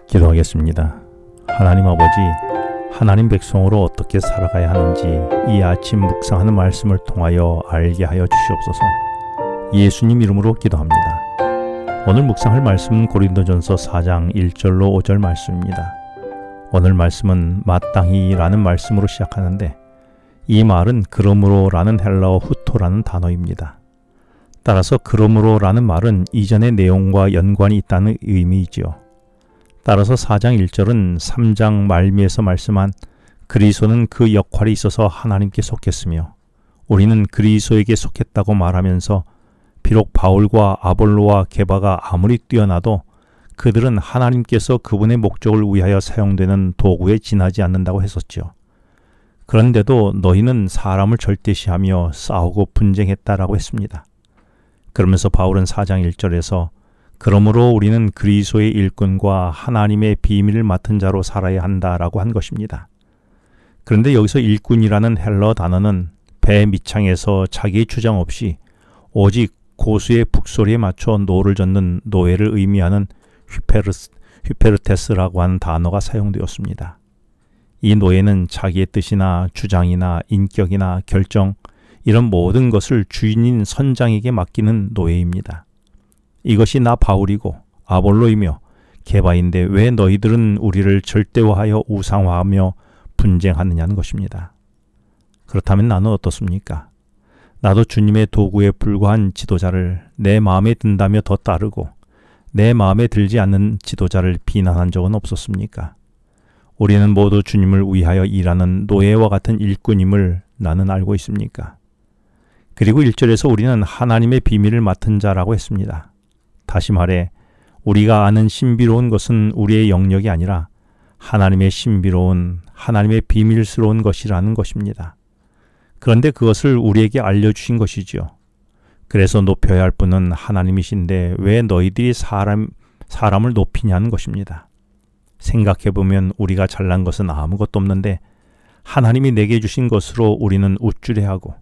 기도하겠습니다. 하나님 아버지, 하나님 백성으로 어떻게 살아가야 하는지 이 아침 묵상하는 말씀을 통하여 알게 하여 주시옵소서. 예수님 이름으로 기도합니다. 오늘 묵상할 말씀은 고린도전서 4장 1절로 5절 말씀입니다. 오늘 말씀은 마땅히라는 말씀으로 시작하는데 이 말은 그러므로라는 헬라어 후토라는 단어입니다. 따라서 그러므로라는 말은 이전의 내용과 연관이 있다는 의미이지요. 따라서 4장 1절은 3장 말미에서 말씀한 그리스도는 그 역할이 있어서 하나님께 속했으며 우리는 그리스도에게 속했다고 말하면서 비록 바울과 아볼로와 게바가 아무리 뛰어나도 그들은 하나님께서 그분의 목적을 위하여 사용되는 도구에 지나지 않는다고 했었죠. 그런데도 너희는 사람을 절대시하며 싸우고 분쟁했다라고 했습니다. 그러면서 바울은 4장 1절에서 그러므로 우리는 그리스도의 일꾼과 하나님의 비밀을 맡은 자로 살아야 한다라고 한 것입니다. 그런데 여기서 일꾼이라는 헬러 단어는 배 밑창에서 자기의 주장 없이 오직 고수의 북소리에 맞춰 노를 젓는 노예를 의미하는 휘페르테스라고 하는 단어가 사용되었습니다. 이 노예는 자기의 뜻이나 주장이나 인격이나 결정 이런 모든 것을 주인인 선장에게 맡기는 노예입니다. 이것이 나 바울이고 아볼로이며 게바인데 왜 너희들은 우리를 절대화하여 우상화하며 분쟁하느냐는 것입니다. 그렇다면 나는 어떻습니까? 나도 주님의 도구에 불과한 지도자를 내 마음에 든다며 더 따르고 내 마음에 들지 않는 지도자를 비난한 적은 없었습니까? 우리는 모두 주님을 위하여 일하는 노예와 같은 일꾼임을 나는 알고 있습니까? 그리고 1절에서 우리는 하나님의 비밀을 맡은 자라고 했습니다. 다시 말해 우리가 아는 신비로운 것은 우리의 영역이 아니라 하나님의 신비로운 하나님의 비밀스러운 것이라는 것입니다. 그런데 그것을 우리에게 알려주신 것이지요. 그래서 높여야 할 분은 하나님이신데 왜 너희들이 사람을 높이냐는 것입니다. 생각해보면 우리가 잘난 것은 아무것도 없는데 하나님이 내게 주신 것으로 우리는 우쭐해하고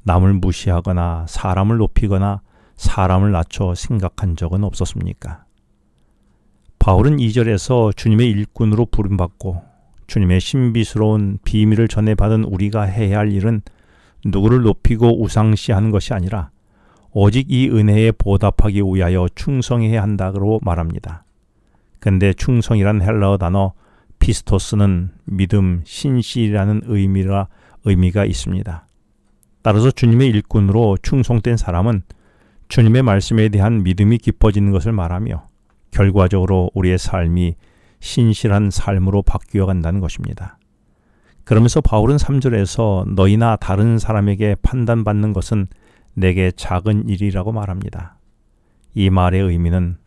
남을 무시하거나 사람을 높이거나 사람을 낮춰 생각한 적은 없었습니까? 바울은 2절에서 주님의 일꾼으로 부름받고 주님의 신비스러운 비밀을 전해받은 우리가 해야 할 일은 누구를 높이고 우상시하는 것이 아니라 오직 이 은혜에 보답하기 위하여 충성해야 한다고 말합니다. 근데 충성이란 헬라어 단어 피스토스는 믿음, 신실이라는 의미가 있습니다. 따라서 주님의 일꾼으로 충성된 사람은 주님의 말씀에 대한 믿음이 깊어지는 것을 말하며 결과적으로 우리의 삶이 신실한 삶으로 바뀌어 간다는 것입니다. 그러면서 바울은 3절에서 너희나 다른 사람에게 판단받는 것은 내게 작은 일이라고 말합니다. 이 말의 의미는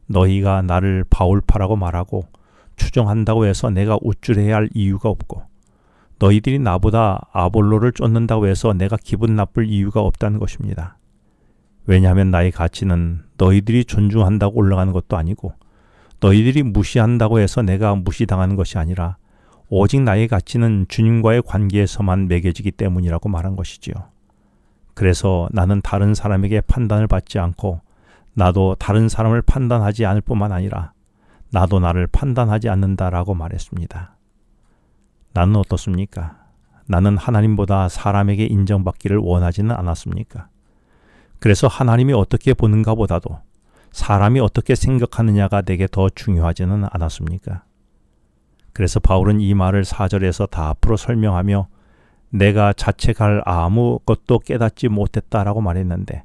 너희가 나를 바울파라고 말하고 추정한다고 해서 내가 우쭐해야 할 이유가 없고 너희들이 나보다 아볼로를 쫓는다고 해서 내가 기분 나쁠 이유가 없다는 것입니다. 왜냐하면 나의 가치는 너희들이 존중한다고 올라가는 것도 아니고 너희들이 무시한다고 해서 내가 무시당하는 것이 아니라 오직 나의 가치는 주님과의 관계에서만 매겨지기 때문이라고 말한 것이지요. 그래서 나는 다른 사람에게 판단을 받지 않고 나도 다른 사람을 판단하지 않을 뿐만 아니라 나도 나를 판단하지 않는다라고 말했습니다. 나는 어떻습니까? 나는 하나님보다 사람에게 인정받기를 원하지는 않았습니까? 그래서 하나님이 어떻게 보는가 보다도 사람이 어떻게 생각하느냐가 내게 더 중요하지는 않았습니까? 그래서 바울은 이 말을 4절에서 다 앞으로 설명하며 내가 자책할 아무것도 깨닫지 못했다라고 말했는데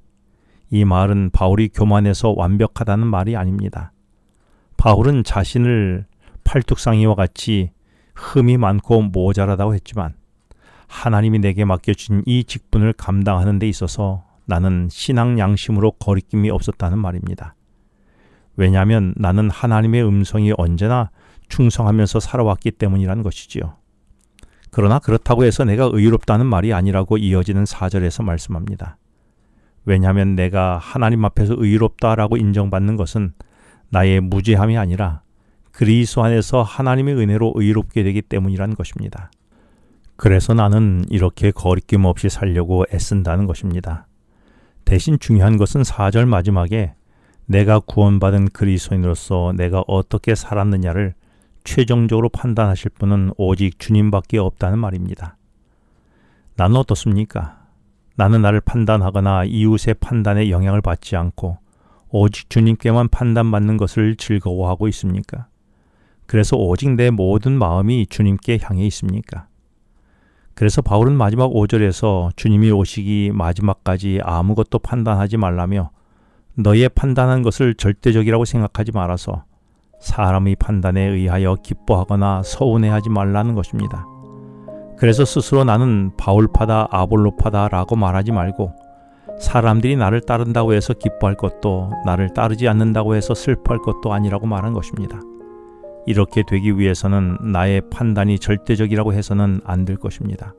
이 말은 바울이 교만해서 완벽하다는 말이 아닙니다. 바울은 자신을 팔뚝상이와 같이 흠이 많고 모자라다고 했지만 하나님이 내게 맡겨준 이 직분을 감당하는 데 있어서 나는 신앙 양심으로 거리낌이 없었다는 말입니다. 왜냐하면 나는 하나님의 음성이 언제나 충성하면서 살아왔기 때문이라는 것이지요. 그러나 그렇다고 해서 내가 의롭다는 말이 아니라고 이어지는 4절에서 말씀합니다. 왜냐하면 내가 하나님 앞에서 의롭다라고 인정받는 것은 나의 무죄함이 아니라 그리스도 안에서 하나님의 은혜로 의롭게 되기 때문이라는 것입니다. 그래서 나는 이렇게 거리낌 없이 살려고 애쓴다는 것입니다. 대신 중요한 것은 4절 마지막에 내가 구원받은 그리스도인으로서 내가 어떻게 살았느냐를 최종적으로 판단하실 분은 오직 주님밖에 없다는 말입니다. 나는 어떻습니까? 나는 나를 판단하거나 이웃의 판단에 영향을 받지 않고 오직 주님께만 판단받는 것을 즐거워하고 있습니까? 그래서 오직 내 모든 마음이 주님께 향해 있습니까? 그래서 바울은 마지막 5절에서 주님이 오시기 마지막까지 아무것도 판단하지 말라며 너의 판단한 것을 절대적이라고 생각하지 말아서 사람의 판단에 의하여 기뻐하거나 서운해하지 말라는 것입니다. 그래서 스스로 나는 바울파다 아볼로파다 라고 말하지 말고 사람들이 나를 따른다고 해서 기뻐할 것도 나를 따르지 않는다고 해서 슬퍼할 것도 아니라고 말한 것입니다. 이렇게 되기 위해서는 나의 판단이 절대적이라고 해서는 안 될 것입니다.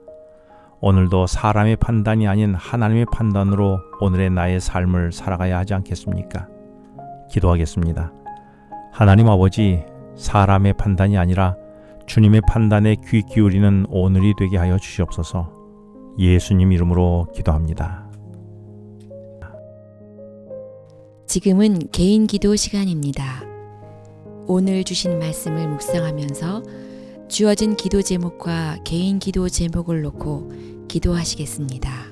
오늘도 사람의 판단이 아닌 하나님의 판단으로 오늘의 나의 삶을 살아가야 하지 않겠습니까? 기도하겠습니다. 하나님 아버지, 사람의 판단이 아니라 주님의 판단에 귀 기울이는 오늘이 되게 하여 주시옵소서. 예수님 이름으로 기도합니다. 지금은 개인 기도 시간입니다. 오늘 주신 말씀을 묵상하면서 주어진 기도 제목과 개인 기도 제목을 놓고 기도하시겠습니다.